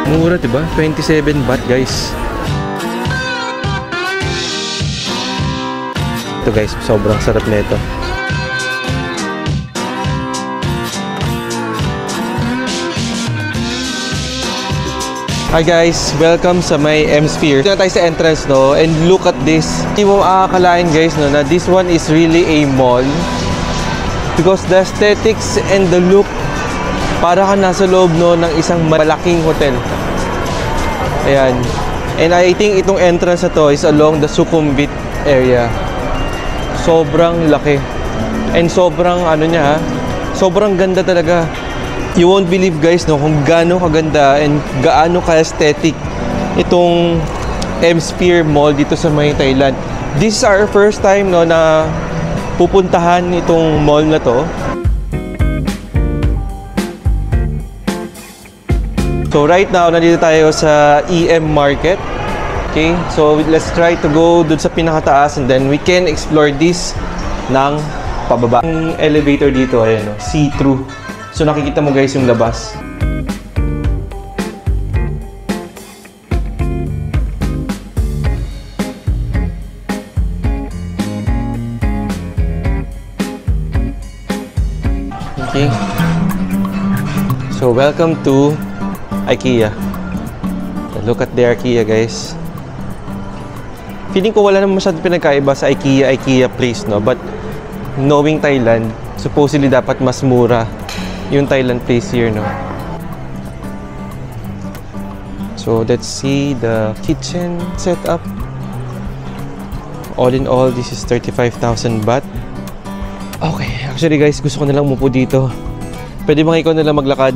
Mura, diba? 27 baht, guys. Ito guys, sobrang sarap nito. Hi guys, welcome sa my M-Sphere. Dito na tayo sa entrance, no? And look at this. Hindi mo makakalain guys, no, na this one is really a mall. Because the aesthetics and the look, para ka nasa loob, no, ng isang malaking hotel. Ayan. And I think itong entrance na to is along the Sukhumvit area. Sobrang laki. And sobrang ano niya, sobrang ganda talaga. You won't believe guys, no, kung gaano kaganda and gaano ka-aesthetic itong M-Sphere Mall dito sa may Thailand. This is our first time, no, na pupuntahan itong mall na to. So right now, nandito tayo sa EM Market. Okay, so let's try to go dun sa pinakataas and then we can explore this ng pababa. Yung elevator dito, ayan, no, see-through. So nakikita mo guys yung labas. Okay. So welcome to IKEA. Look at the IKEA guys. Feeling ko wala naman masyadong pinagkaiba sa IKEA place, no? But knowing Thailand, supposedly dapat mas mura yung Thailand place here, no? So let's see the kitchen setup. All in all, this is 35,000 baht. Okay, actually guys, gusto ko na lang umupo dito. Pwede bang ikaw na lang maglakad?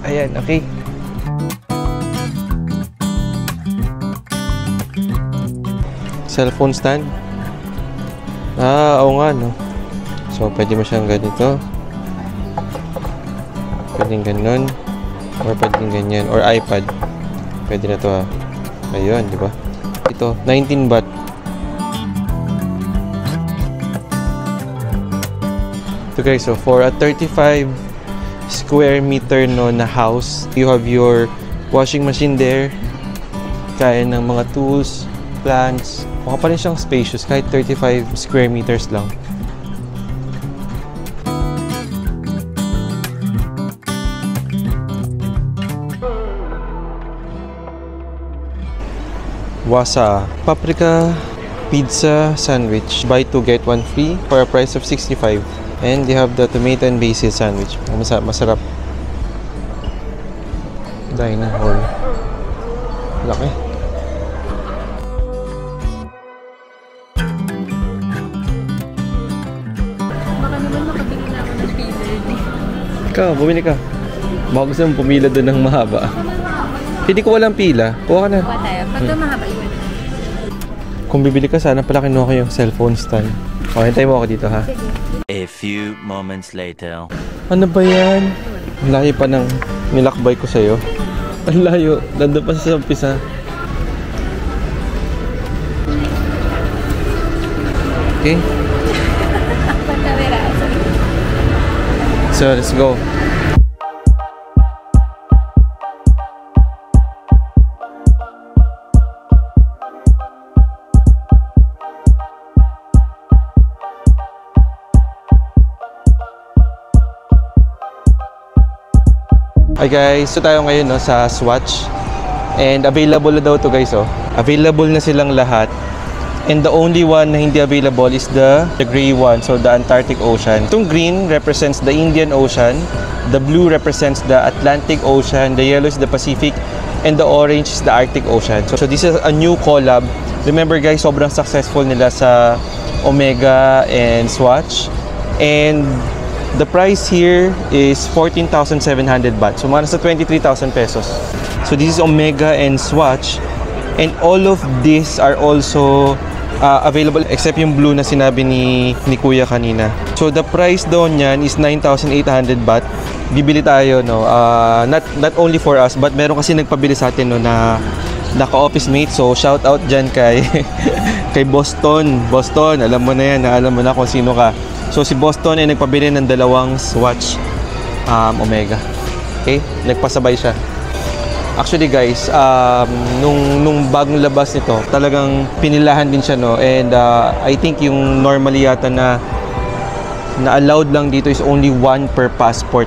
Ayan, okay. Cellphone stand. Ah, oo nga, no? So pwede mo siyang ganito. Pwedeng ganun. Or pwedeng ganyan. Or iPad. Pwede na to, ha. Ayun, di ba? Ito, 19 baht. Ito guys, so for a 35 square meter, no, na house, you have your washing machine there. Kaya ng mga tools, plants. Mukha pa rin siyang spacious kahit 35 square meters lang. Wasa paprika pizza sandwich, buy 2 get 1 free for a price of 65. And they have the tomato and basil sandwich. Masarap. Dining hall. Laki. Baka naman makabili na ako ng pizza. Ikaw, bumili ka. Baka gusto mong pumila doon ng mahaba. Hindi ko walang pila. Kuha ka na. Kuha tayo. Pag mahaba yun. Kung bibili ka, sana pala kinuha ko yung cellphone stand. O, hintay mo ako dito, ha? A few moments later. Ano ba yan? Ang layo pa ng nilakbay ko sa'yo. Ang layo. Nandun pa sa umpisa. Okay? So, let's go. Hi guys, so tayo ngayon, no, sa Swatch. And available na daw to guys, oh. Available na silang lahat. And the only one na hindi available is the gray one, so the Antarctic Ocean. Itong green represents the Indian Ocean, the blue represents the Atlantic Ocean, the yellow is the Pacific, and the orange is the Arctic Ocean. So this is a new collab. Remember guys, sobrang successful nila sa Omega and Swatch. And the price here is 14,700 baht. So, mga nasa 23,000 pesos. So, this is Omega and Swatch. And all of these are also available except yung blue na sinabi ni Kuya kanina. So, the price daw niyan is 9,800 baht. Bibili tayo, no? Not only for us, but meron kasi nagpabili sa atin, no, na naka-office mate. So, shout out dyan kay, kay Boston. Boston, alam mo na yan. Alam mo na kung sino ka. So si Boston ay nagpabili ng 2 Swatch Omega. Okay? Nagpasabay siya. Actually guys, nung bagong labas nito, talagang pinilahan din siya, no? And I think yung normally yata na allowed lang dito is only one per passport.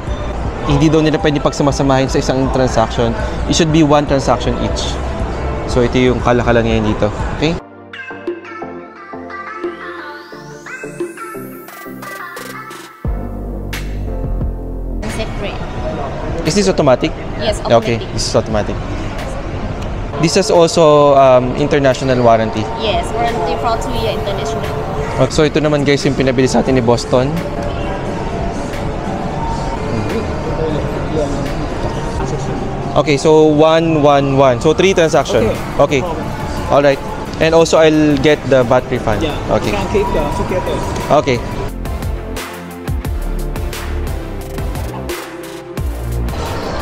Hindi daw nila pwede pagsamasamahin sa isang transaction. It should be one transaction each. So ito yung kalakalan ngayon dito. Okay? Separate. Is this automatic? Yes, Okay, automatic. this is automatic. This is also international warranty. Yes, warranty for 2-year international. So ito naman guys yung pinabili sa atin ni Boston. Okay, so 111. So 3 transaction. Okay. All right. And also I'll get the VAT refund. Okay. Okay.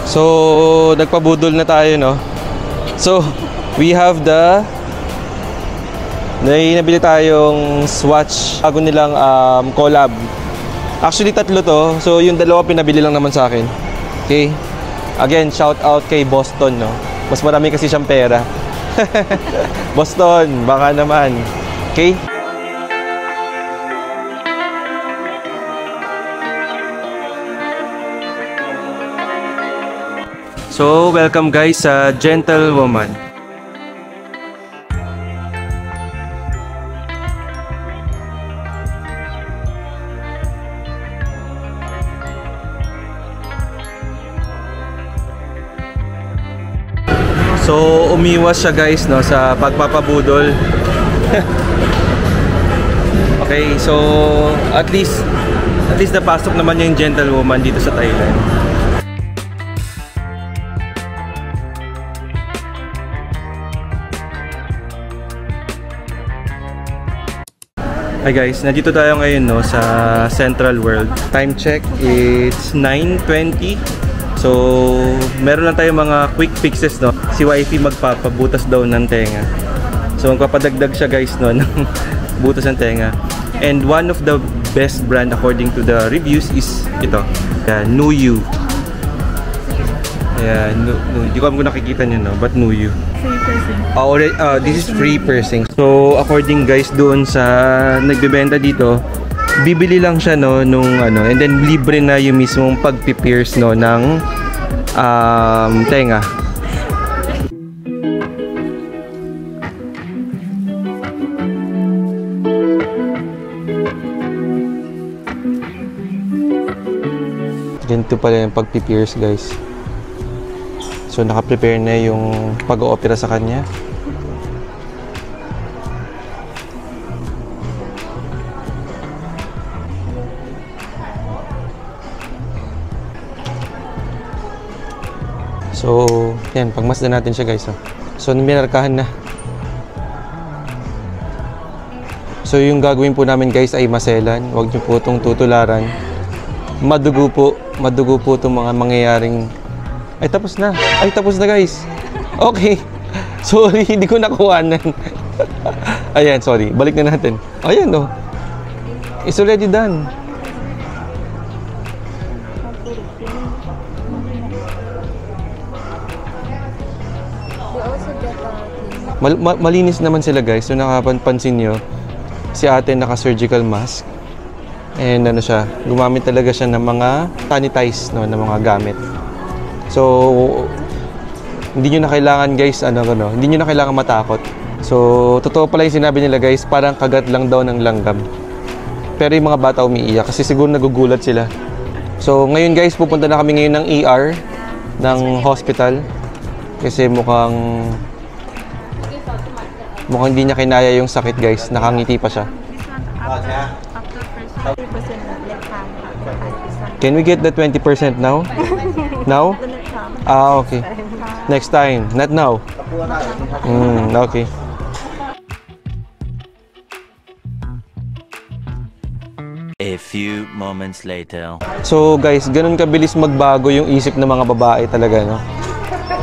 So nagpabudol na tayo, no? So we have nabili tayong Swatch bago nilang collab. Actually 3 to. So yung dalawa pinabili lang naman sa akin. Okay? Again, shout out kay Boston, no? Mas marami kasi siyang pera. Boston, baka naman. Okay? So, welcome guys sa Gentlewoman. So, umiwas siya guys, no, sa pagpapabudol. Okay, so at least napasok naman yung Gentlewoman dito sa Thailand. Hi guys, nandito tayo ngayon, no, sa Central World. Time check, it's 9:20. So, meron lang tayong mga quick fixes, no. Si wifey magpapabutas daw ng tenga. So, magpapadagdag siya guys, no, ng butas ng tenga. And one of the best brand according to the reviews is ito. Nuyu. Yeah, hindi ko alam kung nakikita nyo, no, but Nuyu. Free piercing. This is free piercing. So, according guys doon sa nagbebenta dito, bibili lang siya, no, nung ano, and then libre na yung mismong pagpipierce, no, ng tenga. Ganito pala yung pagpipierce guys. So naka-prepare na yung pag-oopera sa kanya. So, yan, pagmasdan natin siya guys. So, minarkahan na. So, yung gagawin po namin guys ay maselan. Huwag niyo po itong tutularan. Madugo po itong mga mangyayaring... Ay, tapos na. Ay, tapos na guys. Okay. Sorry, hindi ko nakuhanan. Ayan, sorry. Balik na natin. Ayan, oh. It's already done. Malinis naman sila guys. So nakapansin nyo, si ate naka-surgical mask. And ano siya, gumamit talaga siya ng mga sanitize, no, ng mga gamit. So hindi nyo na kailangan guys, hindi nyo na kailangan matakot. So totoo pala yung sinabi nila guys, parang kagat lang daw ng langgam. Pero yung mga bata umiiyak kasi siguro nagugulat sila. So ngayon guys, pupunta na kami ngayon ng ER ng hospital. Kasi mukhang hindi niya kinaya yung sakit guys. Nakangiti pa siya. Can we get the 20% now? Now? Ah, okay. Next time. Not now. Okay. A few moments later. So guys, ganun kabilis magbago yung isip ng mga babae talaga, no?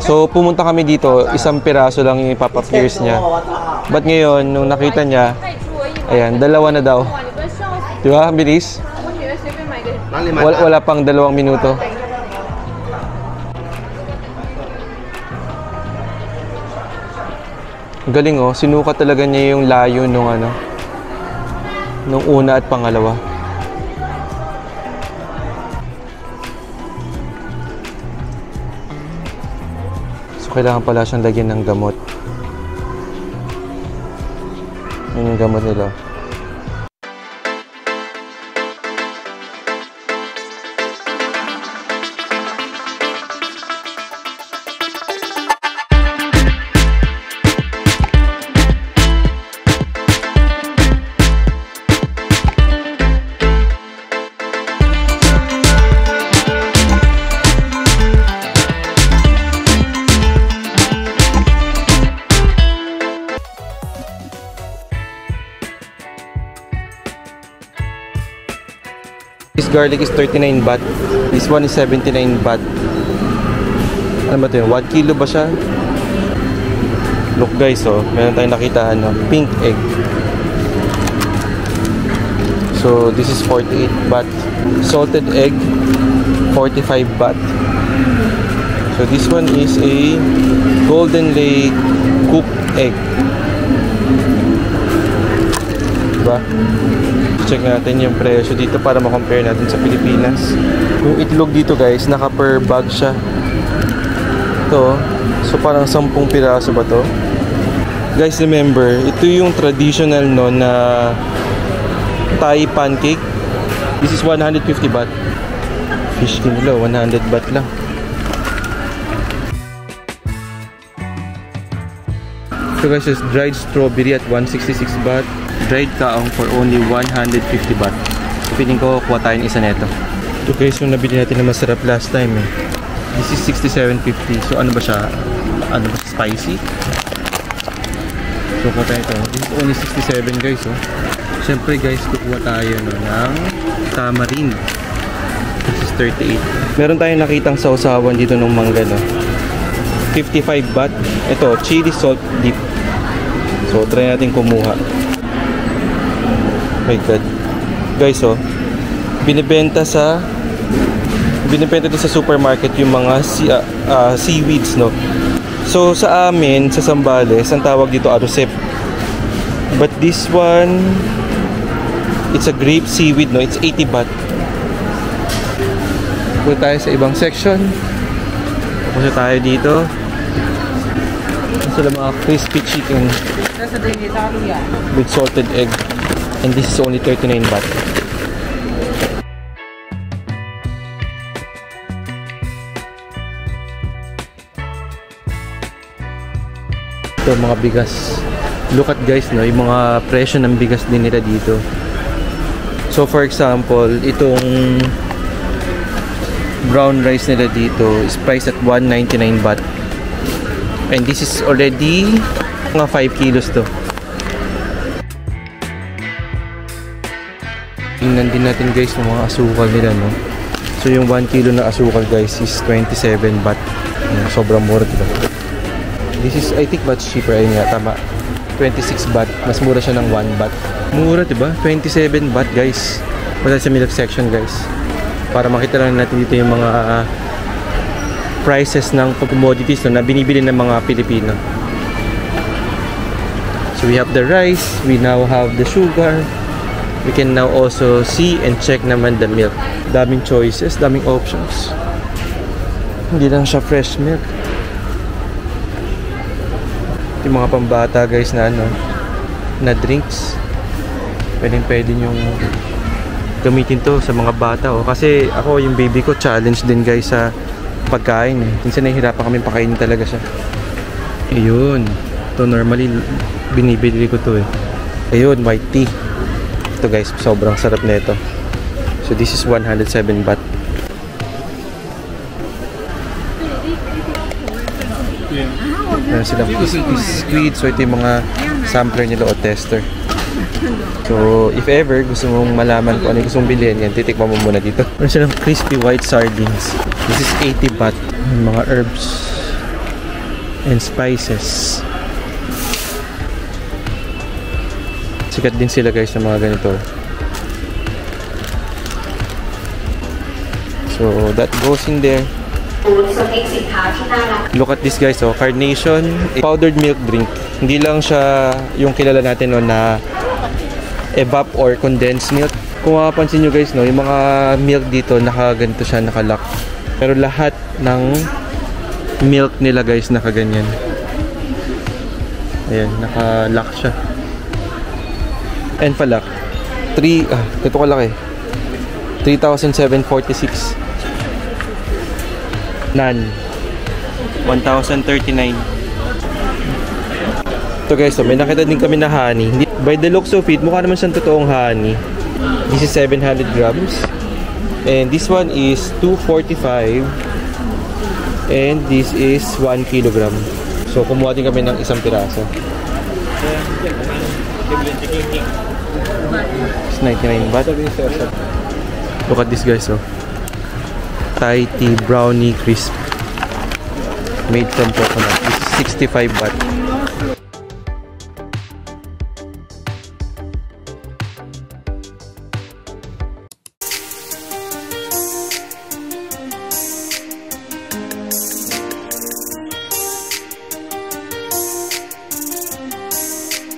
So pumunta kami dito, isang piraso lang yung ipapa-pierce niya. But ngayon, nung nakita niya, ayan, 2 na daw. Di ba? Bilis. Wala pang 2 minuto. Galing oh, sinukat talaga niya yung layo nung ano, nung una at pangalawa. So kailangan pala siyang lagyan ng gamot. Yun yung gamot nila. This garlic is 39 baht. This one is 79 baht. Ano ba ito yun? 1 kilo ba siya? Look guys, oh. Meron tayong nakita, ano, pink egg. So, this is 48 baht. Salted egg, 45 baht. So, this one is a golden lay cooked egg. Diba? Check natin yung presyo dito para ma-compare natin sa Pilipinas. Yung itlog dito guys, naka per bag siya. Ito, so parang 10 piraso ba to? Guys, remember, ito yung traditional no na Thai pancake. This is 150 baht. Fish nila, 100 baht lang. So guys, is dried strawberry at 166 baht. Dried kaong for only 150 baht. So feeling ko kuha tayo ng isa neto. Ito guys yung nabili natin na masarap last time eh. This is 67.50. So ano ba siya? Ano ba siya? Spicy? So kuha tayo ito. This is only 67 guys oh. Siyempre guys, kukuha tayo no, ng tamarind. This is 38. Meron tayong nakitang sausawan dito ng mangga no. 55 baht. Ito, chili salt dip. So try natin kumuha. My God. Guys, oh. Binibenta ito sa supermarket yung mga seaweeds, no. So sa amin sa Zambales, ang tawag dito arosep. But this one, it's a grape seaweed, no. It's 80 baht. Punta tayo sa ibang section. Punta tayo dito. Sila mga crispy chicken with salted egg. And this is only 39 baht. Ito mga bigas. Look at guys, no, yung mga presyo ng bigas din nila dito. So for example, itong brown rice nila dito is priced at 199 baht. And this is already mga 5 kilos to. Tingnan din natin guys yung mga asukal nila, no. So yung 1 kilo na asukal guys is 27 baht. Sobrang mura, diba? This is, I think, much cheaper. Ayun nga, tama. 26 baht. Mas mura siya ng 1 baht. Mura, diba? 27 baht guys. Wala sa milk section guys. Para makita lang natin dito yung mga prices ng commodities, no, na binibili ng mga Pilipino. So we have the rice. We now have the sugar. We can now also see and check naman the milk. Daming choices, daming options. Hindi lang siya fresh milk. Yung mga pambata guys na ano, na drinks. Pwede yung gamitin to sa mga bata oh. Kasi ako yung baby ko challenge din guys sa pagkain eh. Minsan nahihirapan kami pakainin talaga siya. Ayun. Ito normally binibili ko to eh. Ayun, white tea. Ito guys, sobrang sarap nito. So this is 107 baht. Meron silang squid. So ito yung mga sampler nila o tester. So if ever gusto mong malaman kung ano yung gusto mong bilhin, yan, titikman mo muna dito. Meron silang crispy white sardines. This is 80 baht. Mga herbs and spices. Sikat din sila guys ng mga ganito. So that goes in there. Look at this guys, oh, Carnation powdered milk drink. Hindi lang siya yung kilala natin no, na evap or condensed milk. Kung mapapansin nyo guys, no, yung mga milk dito nakaganto siya, nakalock. Pero lahat ng milk nila guys nakaganyan. Ayan, naka-lock siya. And pa-lock. Ito kalaki. 3,746. Nan. 1,039. Ito guys, so may nakita din kami na honey. By the looks of it, mukha naman siyang totoong honey. This is 700 grams. And this one is 245. And this is 1 kilogram. So, kumuha din kami ng isang piraso. It's 99 baht. Look at this guys, oh. Thai tea brownie crisp. Made from coconut. This is 65 baht.